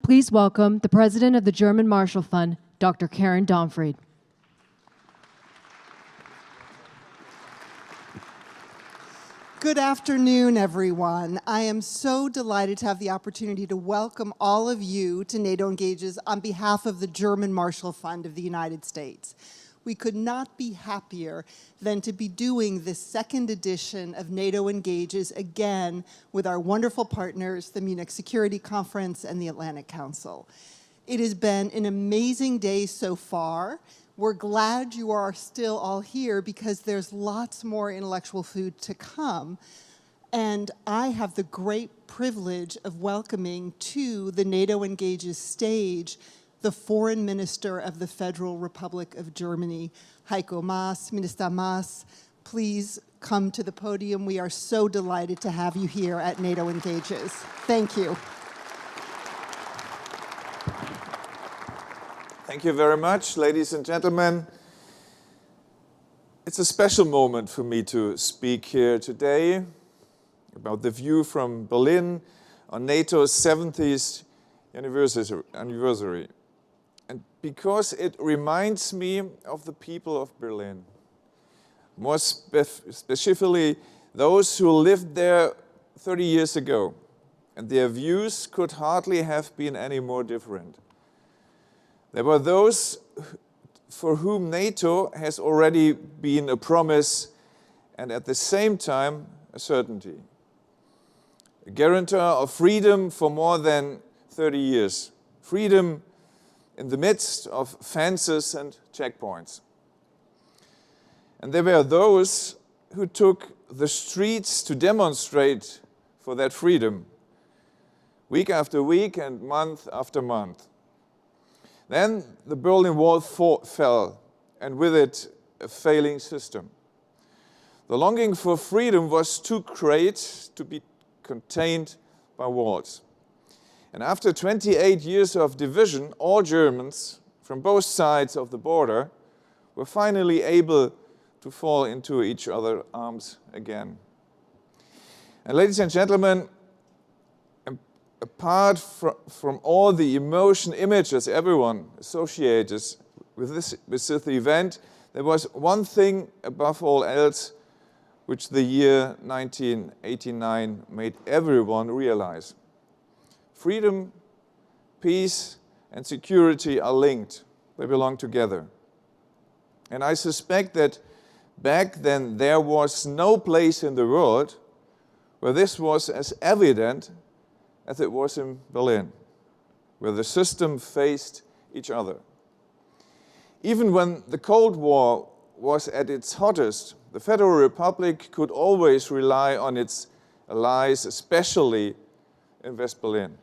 Please welcome the President of the German Marshall Fund, Dr. Karen Donfried. Good afternoon, everyone. I am so delighted to have the opportunity to welcome all of you to NATO Engages on behalf of the German Marshall Fund of the United States. We could not be happier than to be doing this second edition of NATO Engages again with our wonderful partners, the Munich Security Conference and the Atlantic Council. It has been an amazing day so far. We're glad you are still all here because there's lots more intellectual food to come. And I have the great privilege of welcoming to the NATO Engages stage the Foreign Minister of the Federal Republic of Germany, Heiko Maas. Minister Maas, please come to the podium. We are so delighted to have you here at NATO Engages. Thank you. Thank you very much, ladies and gentlemen. It's a special moment for me to speak here today about the view from Berlin on NATO's 70th anniversary. And because it reminds me of the people of Berlin, more specifically those who lived there 30 years ago, and their views could hardly have been any more different. There were those for whom NATO has already been a promise and at the same time a certainty. A guarantor of freedom for more than 30 years. Freedom in the midst of fences and checkpoints. And there were those who took the streets to demonstrate for that freedom, week after week and month after month. Then the Berlin Wall fell, and with it, a failing system. The longing for freedom was too great to be contained by walls. And after 28 years of division, all Germans from both sides of the border were finally able to fall into each other's arms again. And ladies and gentlemen, apart from all the emotion images everyone associates with this event, there was one thing above all else which the year 1989 made everyone realize. Freedom, peace, and security are linked. They belong together. And I suspect that back then there was no place in the world where this was as evident as it was in Berlin, where the system faced each other. Even when the Cold War was at its hottest, the Federal Republic could always rely on its allies, especially in West Berlin.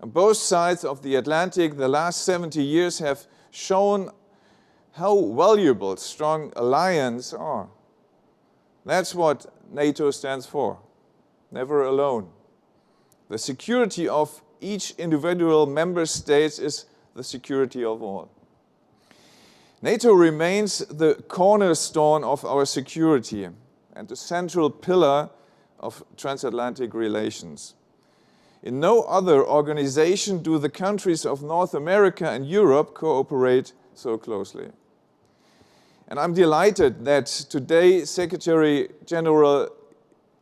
On both sides of the Atlantic, the last 70 years have shown how valuable strong alliances are. That's what NATO stands for, never alone. The security of each individual member state is the security of all. NATO remains the cornerstone of our security and the central pillar of transatlantic relations. In no other organization do the countries of North America and Europe cooperate so closely. And I'm delighted that today Secretary General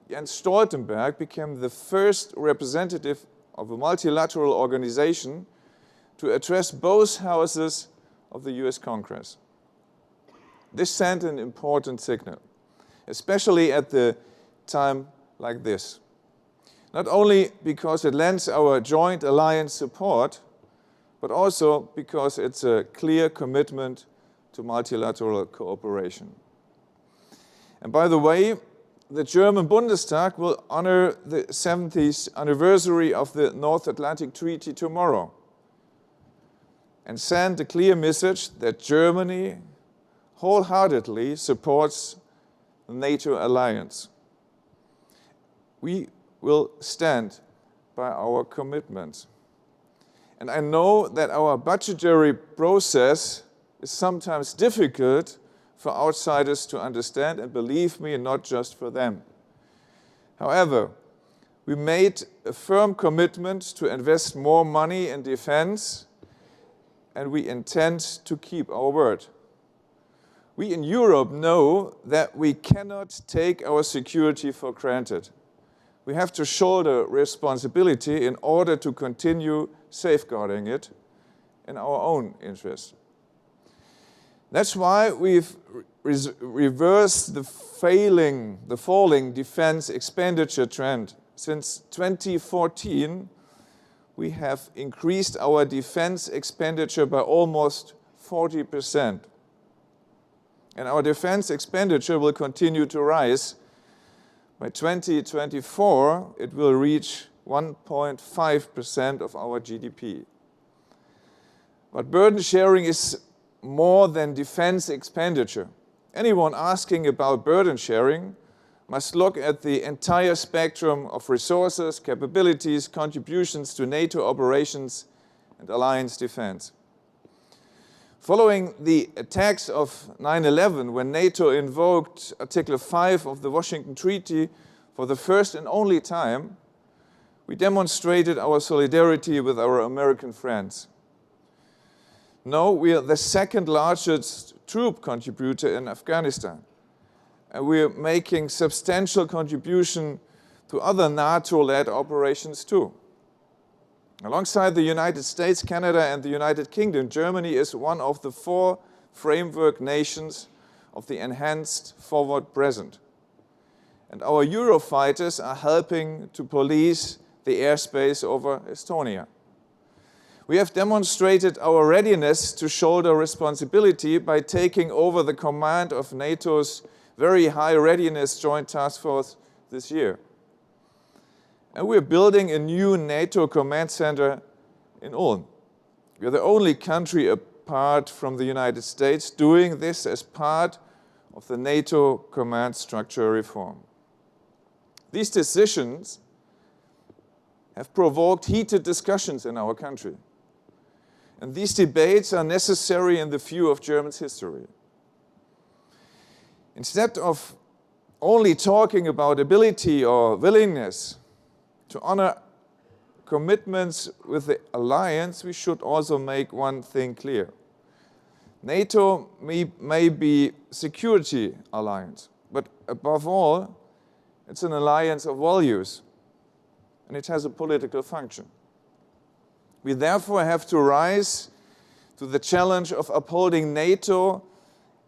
Jens Stoltenberg became the first representative of a multilateral organization to address both houses of the US Congress. This sent an important signal, especially at the time like this. Not only because it lends our joint alliance support, but also because it's a clear commitment to multilateral cooperation. And by the way, the German Bundestag will honor the 70th anniversary of the North Atlantic Treaty tomorrow and send a clear message that Germany wholeheartedly supports the NATO alliance. We will stand by our commitments. And I know that our budgetary process is sometimes difficult for outsiders to understand, and believe me, not just for them. However, We made a firm commitment to invest more money in defense, and we intend to keep our word. We in Europe know that we cannot take our security for granted. We have to shoulder responsibility in order to continue safeguarding it in our own interest. That's why we've reversed the falling defense expenditure trend. Since 2014, we have increased our defense expenditure by almost 40%. And our defense expenditure will continue to rise. By 2024, it will reach 1.5% of our GDP. But burden sharing is more than defense expenditure. Anyone asking about burden sharing must look at the entire spectrum of resources, capabilities, contributions to NATO operations and alliance defense. Following the attacks of 9/11, when NATO invoked Article 5 of the Washington Treaty for the first and only time, we demonstrated our solidarity with our American friends. No, we are the second largest troop contributor in Afghanistan, and we are making substantial contribution to other NATO-led operations too. Alongside the United States, Canada, and the United Kingdom, Germany is one of the 4 framework nations of the enhanced forward present. And our Eurofighters are helping to police the airspace over Estonia. We have demonstrated our readiness to shoulder responsibility by taking over the command of NATO's very high readiness joint task force this year. And we're building a new NATO command center in Ulm. We're the only country apart from the United States doing this as part of the NATO command structure reform. These decisions have provoked heated discussions in our country. And these debates are necessary in the view of Germany's history. Instead of only talking about ability or willingness to honor commitments with the alliance, we should also make one thing clear. NATO may be a security alliance, but above all, it's an alliance of values, and it has a political function. We therefore have to rise to the challenge of upholding NATO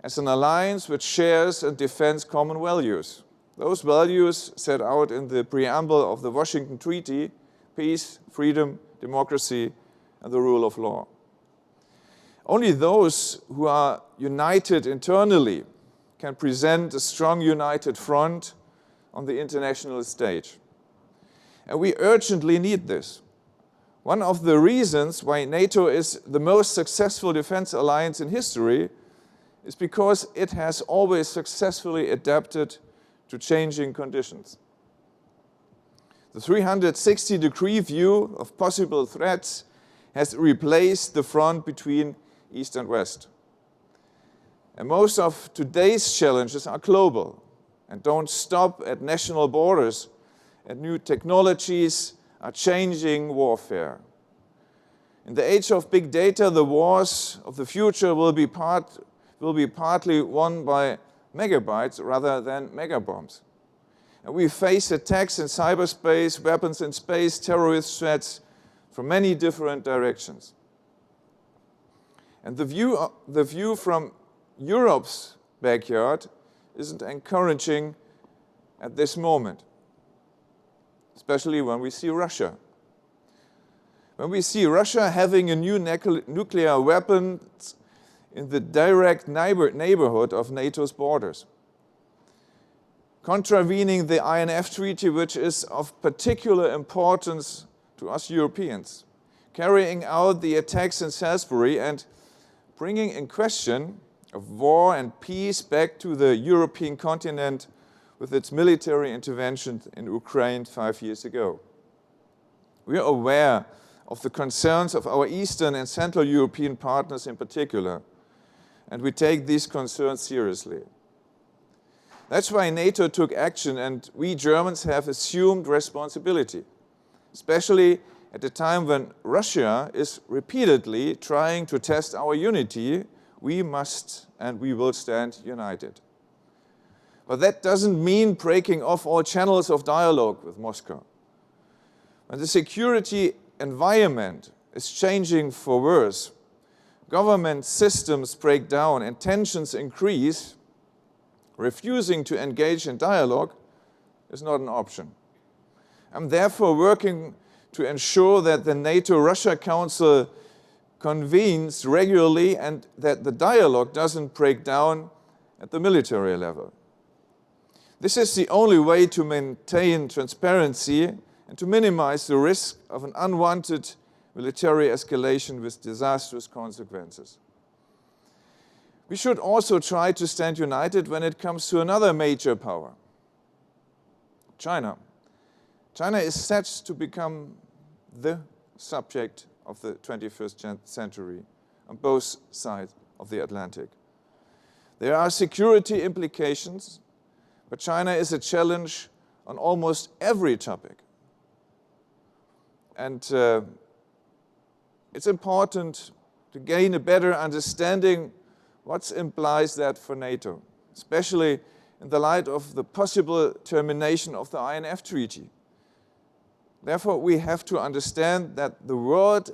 as an alliance which shares and defends common values. Those values set out in the preamble of the Washington Treaty: peace, freedom, democracy, and the rule of law. Only those who are united internally can present a strong united front on the international stage. And we urgently need this. One of the reasons why NATO is the most successful defense alliance in history is because it has always successfully adapted to changing conditions. The 360-degree view of possible threats has replaced the front between East and West. And most of today's challenges are global and don't stop at national borders, and new technologies are changing warfare. In the age of big data, the wars of the future will be partly won by megabytes rather than megabombs. And we face attacks in cyberspace, weapons in space, terrorist threats from many different directions. And the view from Europe's backyard isn't encouraging at this moment, especially when we see Russia. When we see Russia having a new nuclear weapon in the direct neighborhood of NATO's borders, contravening the INF Treaty, which is of particular importance to us Europeans, carrying out the attacks in Salisbury and bringing in question of war and peace back to the European continent with its military intervention in Ukraine 5 years ago. We are aware of the concerns of our Eastern and Central European partners in particular, and we take these concerns seriously. That's why NATO took action, and we Germans have assumed responsibility, especially at a time when Russia is repeatedly trying to test our unity. We must and we will stand united. But that doesn't mean breaking off all channels of dialogue with Moscow. When the security environment is changing for worse, government systems break down and tensions increase, refusing to engage in dialogue is not an option. I'm therefore working to ensure that the NATO-Russia Council convenes regularly and that the dialogue doesn't break down at the military level. This is the only way to maintain transparency and to minimize the risk of an unwanted military escalation with disastrous consequences. We should also try to stand united when it comes to another major power, China. China is set to become the subject of the 21st century on both sides of the Atlantic. There are security implications, but China is a challenge on almost every topic. And it's important to gain a better understanding what implies that for NATO, especially in the light of the possible termination of the INF Treaty. Therefore, we have to understand that the world,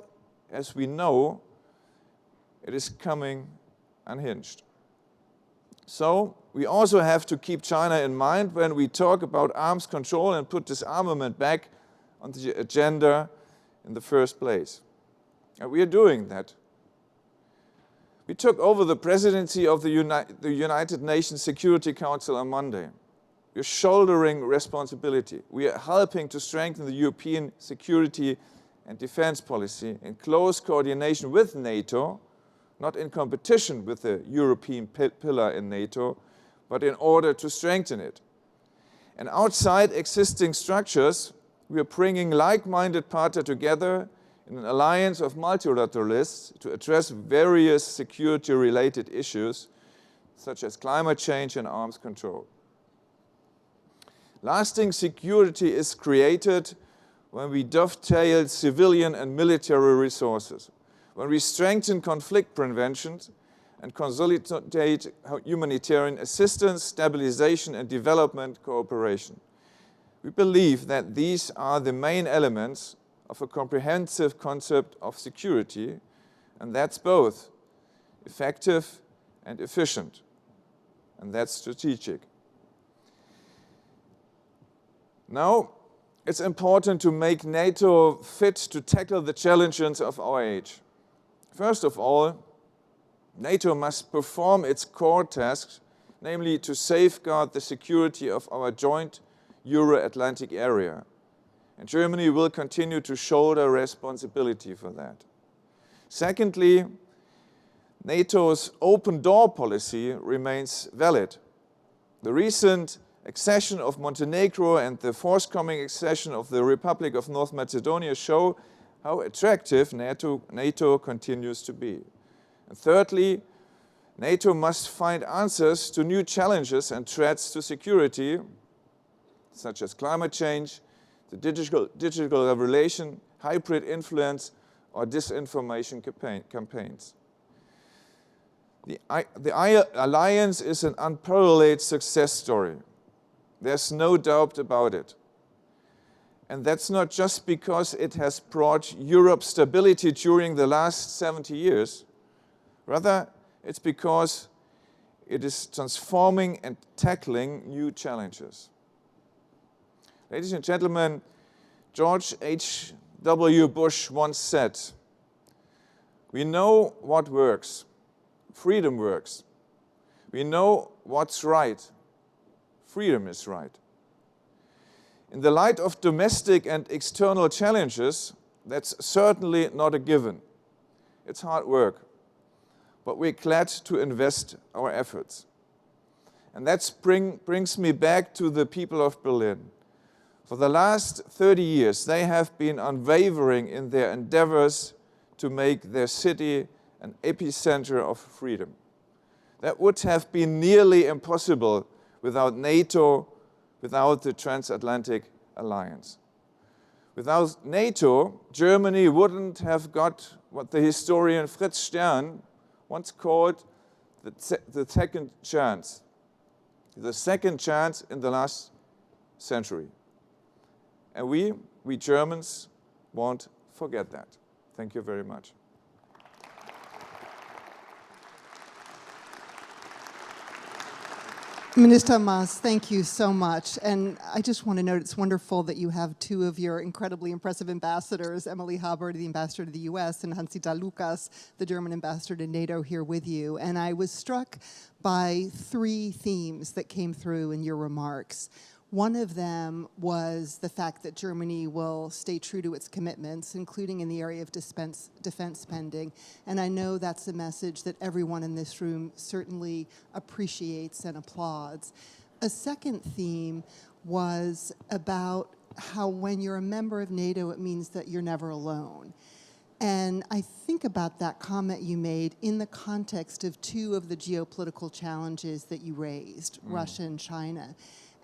as we know, it is coming unhinged. So, we also have to keep China in mind when we talk about arms control and put disarmament back on the agenda in the first place. And we are doing that. We took over the presidency of the United Nations Security Council on Monday. We are shouldering responsibility. We are helping to strengthen the European security and defense policy in close coordination with NATO, not in competition with the European pillar in NATO, but in order to strengthen it. And outside existing structures, we are bringing like-minded partners together in an alliance of multilateralists to address various security-related issues, such as climate change and arms control. Lasting security is created when we dovetail civilian and military resources, when we strengthen conflict prevention and consolidate humanitarian assistance, stabilization, and development cooperation. We believe that these are the main elements of a comprehensive concept of security, and that's both effective and efficient, and that's strategic. Now, it's important to make NATO fit to tackle the challenges of our age. First of all, NATO must perform its core tasks, namely to safeguard the security of our joint Euro-Atlantic area. And Germany will continue to shoulder responsibility for that. Secondly, NATO's open door policy remains valid. The recent accession of Montenegro and the forthcoming accession of the Republic of North Macedonia show how attractive NATO continues to be. And thirdly, NATO must find answers to new challenges and threats to security, such as climate change, the digital revolution, hybrid influence, or disinformation campaigns. The alliance is an unparalleled success story. There's no doubt about it. And that's not just because it has brought Europe stability during the last 70 years. Rather, it's because it is transforming and tackling new challenges. Ladies and gentlemen, George H.W. Bush once said, "We know what works. Freedom works. We know what's right. Freedom is right." In the light of domestic and external challenges, that's certainly not a given. It's hard work, but we're glad to invest our efforts. And that brings me back to the people of Berlin. For the last 30 years, they have been unwavering in their endeavors to make their city an epicenter of freedom. That would have been nearly impossible without NATO, without the Transatlantic Alliance. Without NATO, Germany wouldn't have got what the historian Fritz Stern once called the second chance. The second chance in the last century. And we Germans won't forget that. Thank you very much. Minister Maas, thank you so much. And I just want to note it's wonderful that you have two of your incredibly impressive ambassadors, Emily Haber, the ambassador to the US, and Hans-Dieter Lucas, the German ambassador to NATO, here with you. And I was struck by three themes that came through in your remarks. One of them was the fact that Germany will stay true to its commitments, including in the area of defense spending. And I know that's a message that everyone in this room certainly appreciates and applauds. A second theme was about how when you're a member of NATO, it means that you're never alone. And I think about that comment you made in the context of two of the geopolitical challenges that you raised, Russia and China.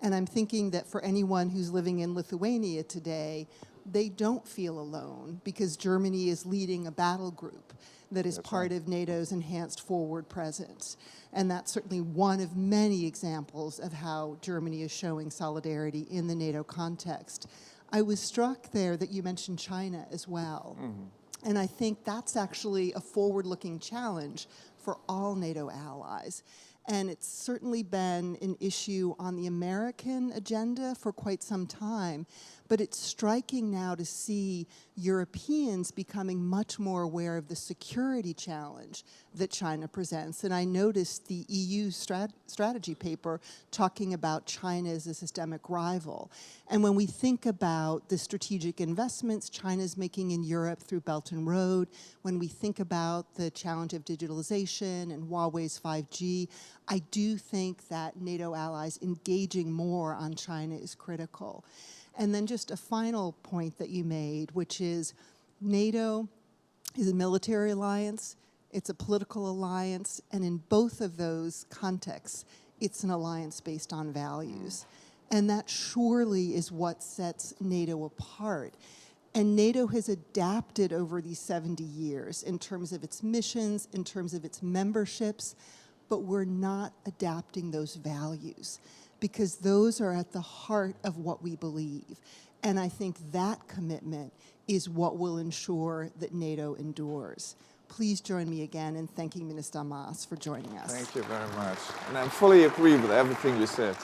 And I'm thinking that for anyone who's living in Lithuania today, they don't feel alone because Germany is leading a battle group that is part of NATO's enhanced forward presence. And that's certainly one of many examples of how Germany is showing solidarity in the NATO context. I was struck there that you mentioned China as well. And I think that's actually a forward-looking challenge for all NATO allies. And it's certainly been an issue on the American agenda for quite some time. But it's striking now to see Europeans becoming much more aware of the security challenge that China presents. And I noticed the EU strategy paper talking about China as a systemic rival. And when we think about the strategic investments China's making in Europe through Belt and Road, when we think about the challenge of digitalization and Huawei's 5G, I do think that NATO allies engaging more on China is critical. And then just a final point that you made, which is NATO is a military alliance, it's a political alliance, and in both of those contexts, it's an alliance based on values. And that surely is what sets NATO apart. And NATO has adapted over these 70 years in terms of its missions, in terms of its memberships, but we're not adapting those values, because those are at the heart of what we believe. And I think that commitment is what will ensure that NATO endures. Please join me again in thanking Minister Maas for joining us. Thank you very much. And I fully agree with everything you said.